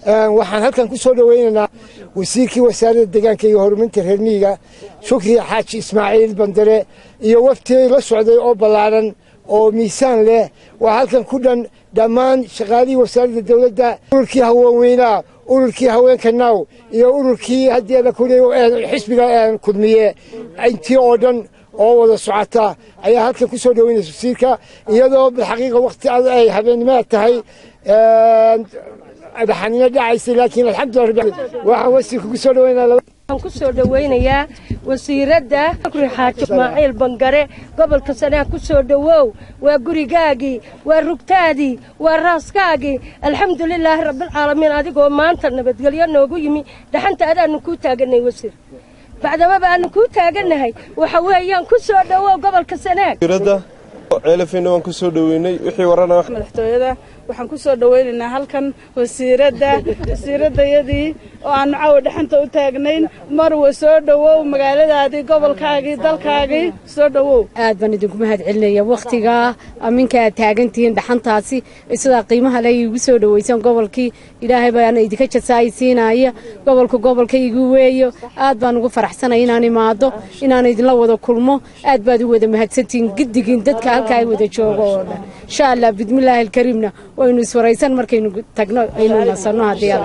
waxaan halkan ku soo dhaweynaynaa wasiirkii wasaaradda deegaanka iyo horumarinta reer miyiga Shukri Xaaji Ismaaciil Bandare iyo waftii la socday oo ballaaran oo miisaan leh waa halkan ku dhan dhammaan shaqaalihii wasaaradda dawladda ururkii haweenweynaha ururkii haweenka naaw iyo ururkii haddii la kuliyay xisbiga kulmiye intii oo dhan oo wada socota ayaa halkan ku soo dhaweynaysa wasiirka iyadoo xaqiiqa waqti ay habeenimo tahay dhaxanina dhacaysay laakiin alxamdulillah waxa wasiirku ku soo dhaweynaa ku soo dhaweynayaa wasiiradda Shukri Xaaji Ismaaciil Bandare gobolka Sanaag ku soo dhawow waa gurigaagii waa rugtaadii waa raaskaagii alxamdulillah rabbil caalamiin adigoo maanta nabadgelyo noogu yimi dhaxanta aanu ku taaganay wasiir بعدما بأن كنت أجنهاي وحويان كسر دوا قبل كسناك. ردا علفين وان كسر دويني وحي ورانا. مدحتويدا وحن كسر دوين إن هالكن وسيردا يدي وأن عود حنت وتاجنين مر وسر دوا ومقالة هذه قبل كاجي دل كاجي سر دوا. بني دكم هاد عليا وقتها أمين كتاجنتين دحنتاسي إذا قيمها لي وسر دويسان قبل كي إلهي بيان إذا كشت سايسين هي قبل كي يجويه بني وفرح حسنا إناني ماضو إناني دلوا وذا كلمه أدبادو وذا مهتسين جدّين دتك هالكاي وذا شوقه إن شاء الله بسم الله الكريمنا وإنه سوريسان مركينو تجنا إنه نصرنا هذيال.